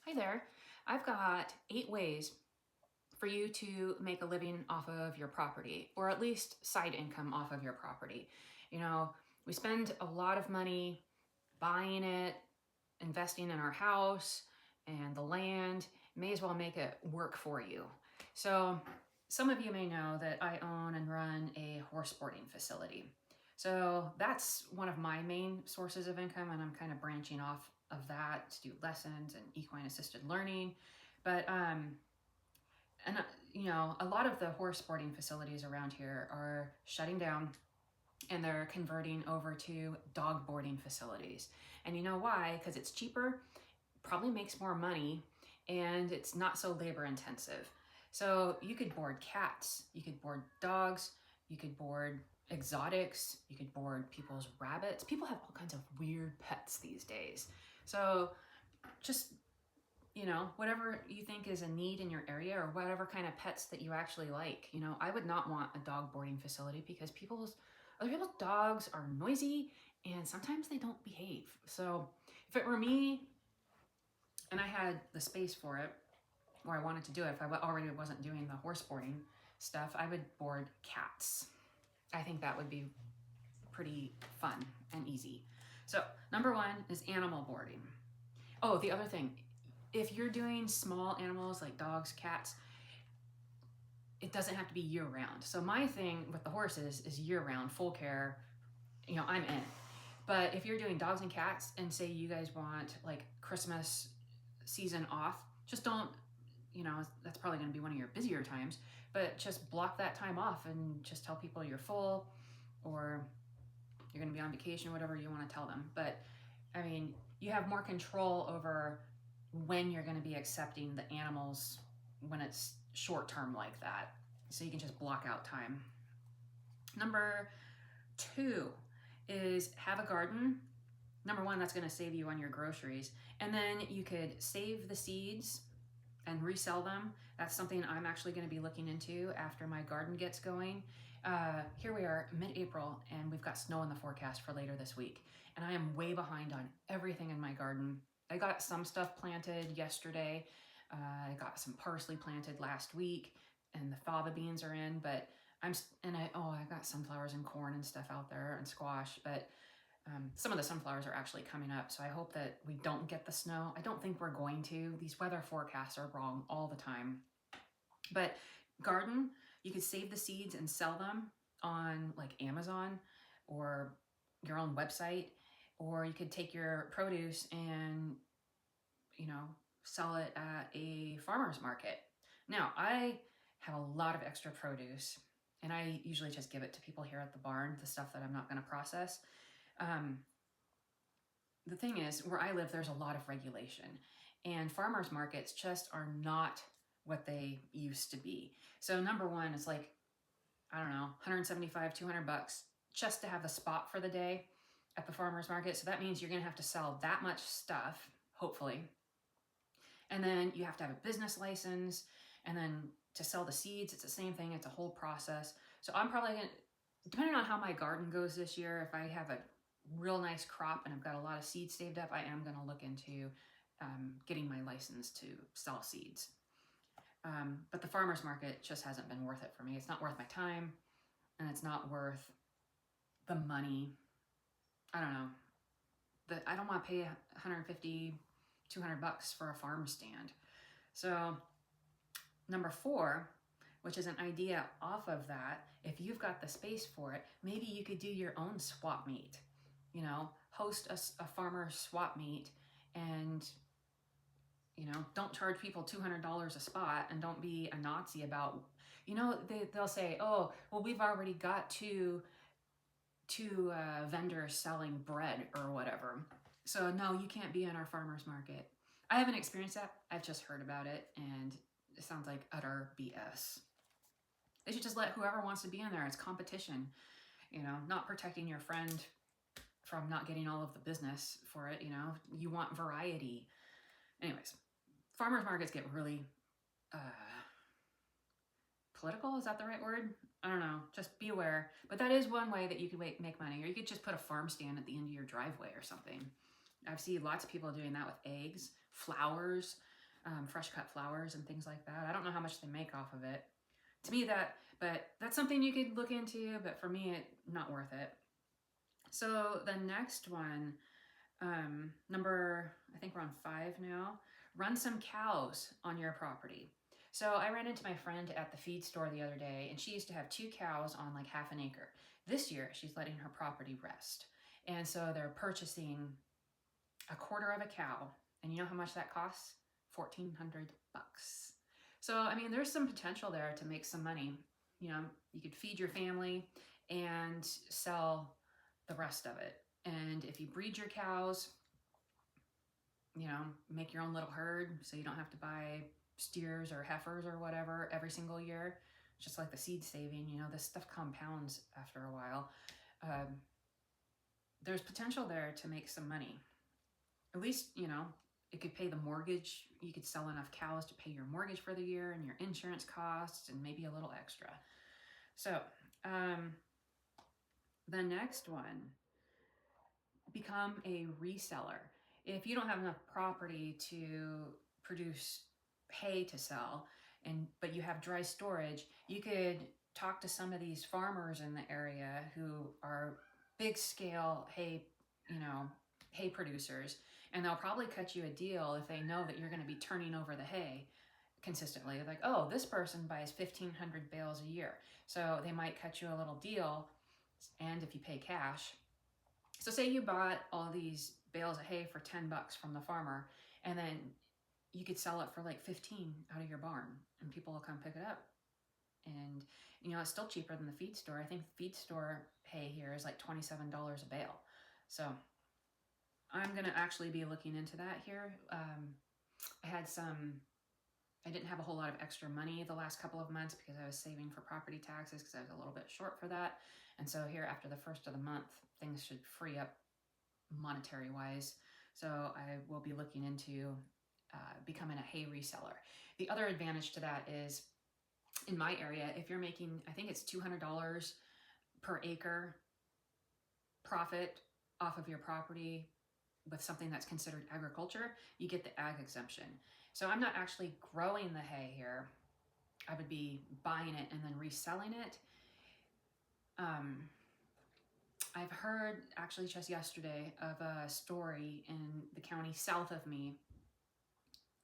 Hi there. I've got 8 ways for you to make a living off of your property, or at least side income off of your property. You know, we spend a lot of money buying it, investing in our house and the land. May as well make it work for you. So, some of you may know that I own and run a horse boarding facility. So, that's one of my main sources of income, and I'm kind of branching off of that to do lessons and equine assisted learning. But and a lot of the horse boarding facilities around here are shutting down, and they're converting over to dog boarding facilities. And you know why? Because it's cheaper, probably makes more money, and it's not so labor intensive. So you could board cats, you could board dogs, you could board exotics, you could board people's rabbits. People have all kinds of weird pets these days. So just, whatever you think is a need in your area, or whatever kind of pets that you actually like. I would not want a dog boarding facility because other people's dogs are noisy and sometimes they don't behave. So if it were me and I had the space for it, or I wanted to do it, if I already wasn't doing the horse boarding stuff, I would board cats. I think that would be pretty fun and easy. So number 1 is animal boarding. Oh, the other thing, if you're doing small animals like dogs, cats, it doesn't have to be year round. So my thing with the horses is year round, full care, I'm in. But if you're doing dogs and cats and say you guys want like Christmas season off, just don't, that's probably going to be one of your busier times, but just block that time off and just tell people you're full, or you're going to be on vacation, whatever you want to tell them. But I mean, you have more control over when you're going to be accepting the animals when it's short term like that. So you can just block out time. Number 2 is have a garden. Number 1, that's going to save you on your groceries. And then you could save the seeds and resell them. That's something I'm actually going to be looking into after my garden gets going. Here we are, mid-April, and we've got snow in the forecast for later this week. And I am way behind on everything in my garden. I got some stuff planted yesterday. I got some parsley planted last week, and the fava beans are in. But I got sunflowers and corn and stuff out there, and squash. But some of the sunflowers are actually coming up, so I hope that we don't get the snow. I don't think we're going to. These weather forecasts are wrong all the time. But garden, you could save the seeds and sell them on like Amazon or your own website, or you could take your produce and, sell it at a farmer's market. Now, I have a lot of extra produce, and I usually just give it to people here at the barn, the stuff that I'm not going to process. The thing is, where I live, there's a lot of regulation, and farmers markets just are not what they used to be. So number 1 is like, I don't know, $175, $200 just to have a spot for the day at the farmers market. So that means you're going to have to sell that much stuff, hopefully. And then you have to have a business license, and then to sell the seeds, it's the same thing. It's a whole process. So I'm probably going to, depending on how my garden goes this year, if I have a real nice crop and I've got a lot of seeds saved up, I am going to look into getting my license to sell seeds. But the farmer's market just hasn't been worth it for me. It's not worth my time, and it's not worth the money. I don't know. I don't want to pay $150, $200 for a farm stand. So number 4, which is an idea off of that, if you've got the space for it, maybe you could do your own swap meet. Host a farmer swap meet, and don't charge people $200 a spot, and don't be a Nazi about, they'll say, oh, well, we've already got two vendors selling bread or whatever. So no, you can't be in our farmer's market. I haven't experienced that. I've just heard about it, and it sounds like utter BS. They should just let whoever wants to be in there. It's competition, not protecting your friend from not getting all of the business for it. You want variety. Anyways, farmers markets get really political. Is that the right word? I don't know. Just be aware. But that is one way that you could make money. Or you could just put a farm stand at the end of your driveway or something. I've seen lots of people doing that with eggs, flowers. fresh cut flowers and things like that. I don't know how much they make off of it. To me, but that's something you could look into, but for me, not worth it. So the next one, I think we're on 5 now, run some cows on your property. So I ran into my friend at the feed store the other day, and she used to have 2 cows on like half an acre. This year, she's letting her property rest. And so they're purchasing a quarter of a cow. And you know how much that costs? $1,400. So, I mean, there's some potential there to make some money. You know, you could feed your family and sell the rest of it. And if you breed your cows, you know, make your own little herd so you don't have to buy steers or heifers or whatever every single year. Just like the seed saving, you know, this stuff compounds after a while. There's potential there to make some money. At least, you know, it could pay the mortgage. You could sell enough cows to pay your mortgage for the year and your insurance costs and maybe a little extra. So, the next one, become a reseller. If you don't have enough property to produce hay to sell, but you have dry storage, you could talk to some of these farmers in the area who are big scale hay producers, and they'll probably cut you a deal if they know that you're going to be turning over the hay consistently. They're like, oh, this person buys 1,500 bales a year, so they might cut you a little deal, and if you pay cash. So say you bought all these bales of hay for $10 from the farmer, and then you could sell it for like 15 out of your barn, and people will come pick it up. And you know, it's still cheaper than the feed store. I think the feed store hay here is like $27 a bale. So I'm gonna actually be looking into that here. I didn't have a whole lot of extra money the last couple of months because I was saving for property taxes because I was a little bit short for that. And so here after the first of the month, things should free up monetary wise. So I will be looking into becoming a hay reseller. The other advantage to that is in my area, if you're making, I think it's $200 per acre profit off of your property with something that's considered agriculture, you get the ag exemption. So I'm not actually growing the hay here. I would be buying it and then reselling it. I've heard actually just yesterday of a story in the county south of me.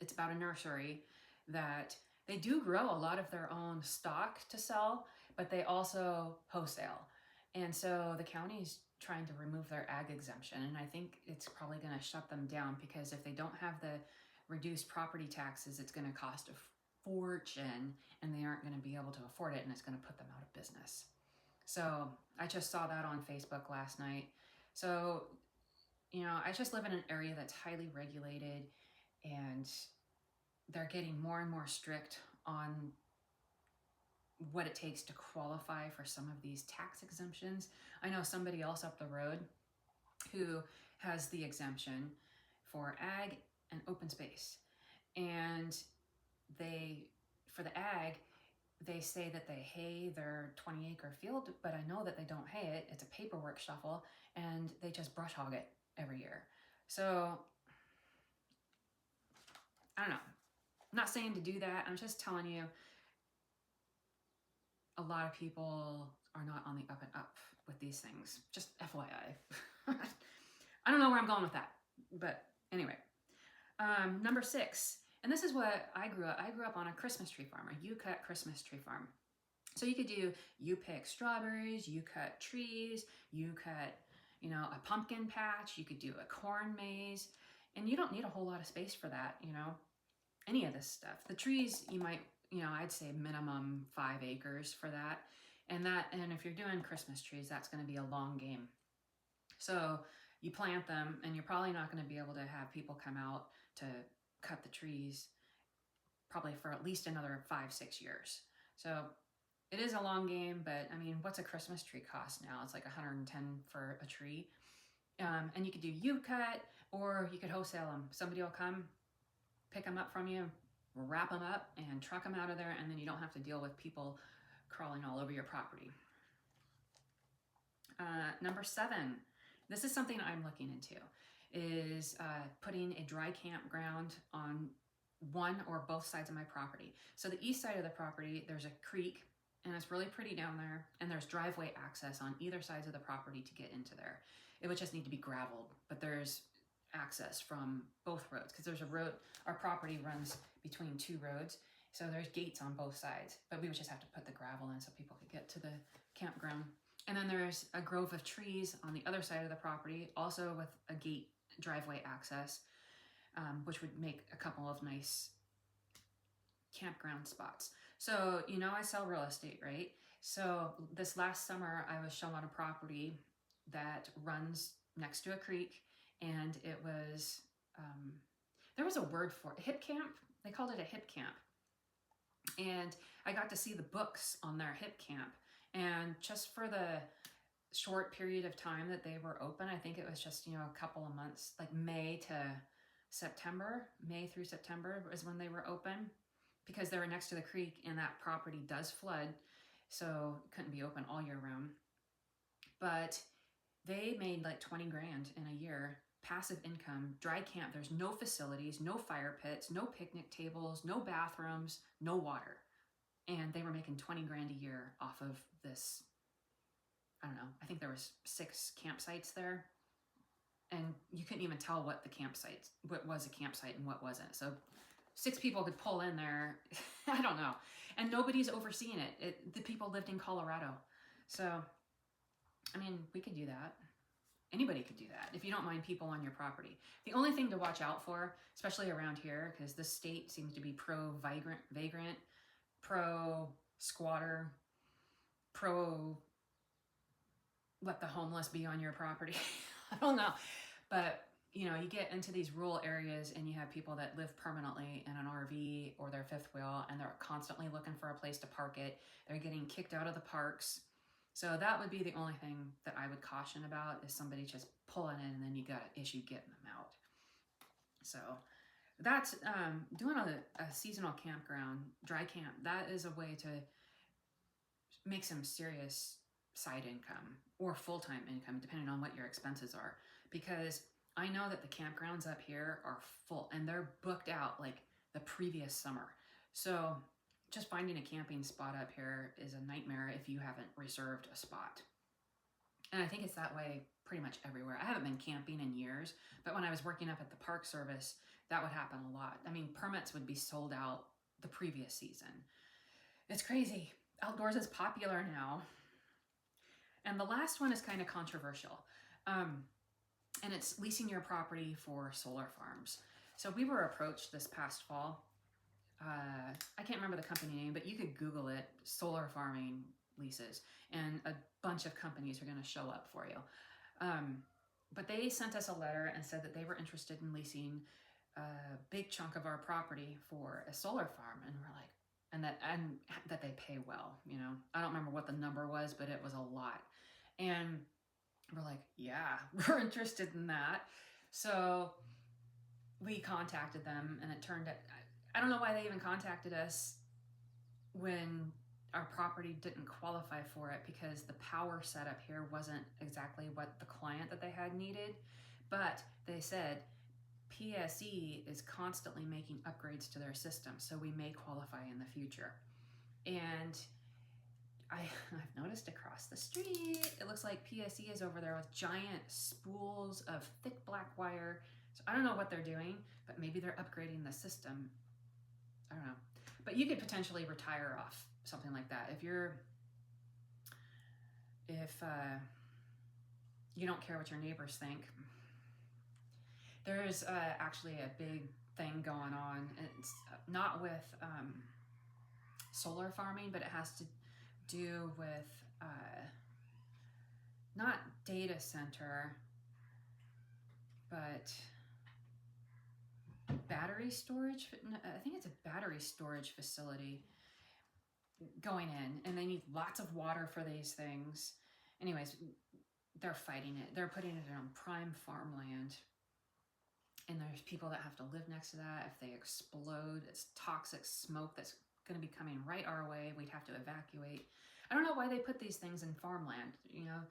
It's about a nursery that they do grow a lot of their own stock to sell, but they also wholesale. And so the county's trying to remove their ag exemption, and I think it's probably going to shut them down because if they don't have the reduced property taxes, it's going to cost a fortune and they aren't going to be able to afford it, and it's going to put them out of business. So I just saw that on Facebook last night. So, you know, I just live in an area that's highly regulated, and they're getting more and more strict on what it takes to qualify for some of these tax exemptions. I know somebody else up the road who has the exemption for ag and open space. And for the ag, they say that they hay their 20-acre field, but I know that they don't hay it. It's a paperwork shuffle, and they just brush hog it every year. So, I don't know. I'm not saying to do that. I'm just telling you, a lot of people are not on the up and up with these things. Just FYI. I don't know where I'm going with that, but anyway. Number 6, and this is what I grew up. I grew up on a Christmas tree farm, a you-cut Christmas tree farm. So you could you pick strawberries, you cut trees, you cut, you know, a pumpkin patch, you could do a corn maze, and you don't need a whole lot of space for that, you know, any of this stuff. The trees, you might, you know, I'd say minimum 5 acres for that. And if you're doing Christmas trees, that's going to be a long game. So you plant them, and you're probably not going to be able to have people come out to cut the trees probably for at least another 5-6 years. So it is a long game, but I mean, what's a Christmas tree cost now? It's like $110 for a tree. And you could do you-cut, or you could wholesale them. Somebody will come, pick them up from you, wrap them up, and truck them out of there, and then you don't have to deal with people crawling all over your property. Number 7, this is something I'm looking into, is putting a dry campground on one or both sides of my property. So the east side of the property, there's a creek and it's really pretty down there, and there's driveway access on either sides of the property to get into there. It would just need to be gravelled, but there's access from both roads because there's a road. Our property runs between two roads, so there's gates on both sides, but we would just have to put the gravel in so people could get to the campground. And then there's a grove of trees on the other side of the property, also with a gate driveway access, which would make a couple of nice campground spots. So, you know, I sell real estate, right? So this last summer I was shown a property that runs next to a creek, and it was, there was a word for it, hip camp. They called it a hip camp. And I got to see the books on their hip camp. And just for the short period of time that they were open, I think it was just, you know, a couple of months, like May through September was when they were open, because they were next to the creek and that property does flood. So it couldn't be open all year round. But they made like 20 grand in a year, passive income, dry camp. There's no facilities, no fire pits, no picnic tables, no bathrooms, no water. And they were making 20 grand a year off of this. I don't know, I think there was 6 campsites there. And you couldn't even tell what was a campsite and what wasn't. So 6 people could pull in there. I don't know. And nobody's overseeing it. The people lived in Colorado. So, I mean, we could do that. Anybody could do that if you don't mind people on your property. The only thing to watch out for, especially around here, because this state seems to be pro-vagrant, pro-squatter, pro let the homeless be on your property. I don't know. But, you know, you get into these rural areas and you have people that live permanently in an RV or their fifth wheel, and they're constantly looking for a place to park it. They're getting kicked out of the parks. So that would be the only thing that I would caution about, is somebody just pulling in and then you got an issue getting them out. So that's doing a seasonal campground, dry camp. That is a way to make some serious side income or full-time income, depending on what your expenses are. Because I know that the campgrounds up here are full and they're booked out like the previous summer. So just finding a camping spot up here is a nightmare if you haven't reserved a spot. And I think it's that way pretty much everywhere. I haven't been camping in years, but when I was working up at the Park Service, that would happen a lot. I mean, permits would be sold out the previous season. It's crazy. Outdoors is popular now. And the last one is kind of controversial. And it's leasing your property for solar farms. So we were approached this past fall. I can't remember the company name, but you could Google it, solar farming leases, and a bunch of companies are going to show up for you. But they sent us a letter and said that they were interested in leasing a big chunk of our property for a solar farm. And we're like, and that they pay well, you know. I don't remember what the number was, but it was a lot. And we're like, yeah, we're interested in that. So we contacted them, and it turned out, I don't know why they even contacted us when our property didn't qualify for it, because the power setup here wasn't exactly what the client that they had needed. But they said PSE is constantly making upgrades to their system, so we may qualify in the future. And I've noticed across the street, it looks like PSE is over there with giant spools of thick black wire. So I don't know what they're doing, but maybe they're upgrading the system. I don't know. But you could potentially retire off something like that if you don't care what your neighbors think. There's actually a big thing going on. It's not with solar farming, but it has to do with not data center, but battery storage. I think it's a battery storage facility going in, and they need lots of water for these things. Anyways, they're fighting it. They're putting it on prime farmland. And there's people that have to live next to that. If they explode, it's toxic smoke that's going to be coming right our way. We'd have to evacuate. I don't know why they put these things in farmland, you know.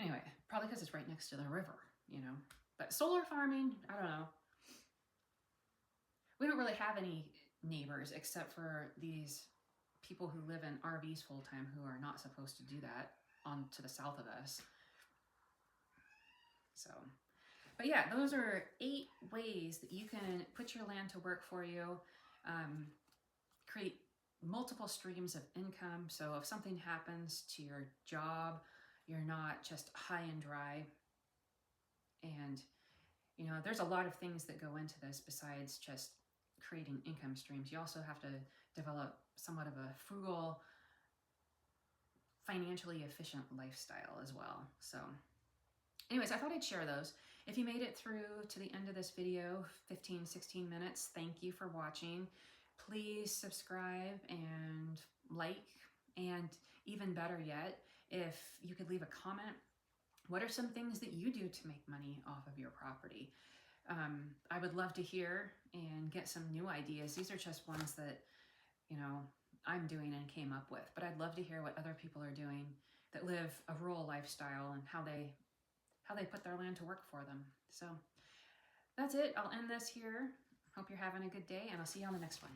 Anyway, probably because it's right next to the river, you know. But solar farming, I don't know. We don't really have any neighbors except for these people who live in RVs full time who are not supposed to do that on to the south of us. So, but yeah, those are 8 ways that you can put your land to work for you, create multiple streams of income. So if something happens to your job, you're not just high and dry. And, you know, there's a lot of things that go into this besides just creating income streams. You also have to develop somewhat of a frugal, financially efficient lifestyle as well. So anyways, I thought I'd share those. If you made it through to the end of this video, 15, 16 minutes, thank you for watching. Please subscribe and like, and even better yet, if you could leave a comment, what are some things that you do to make money off of your property? I would love to hear and get some new ideas. These are just ones that, you know, I'm doing and came up with, but I'd love to hear what other people are doing that live a rural lifestyle and how they put their land to work for them. So that's it. I'll end this here. Hope you're having a good day, and I'll see you on the next one.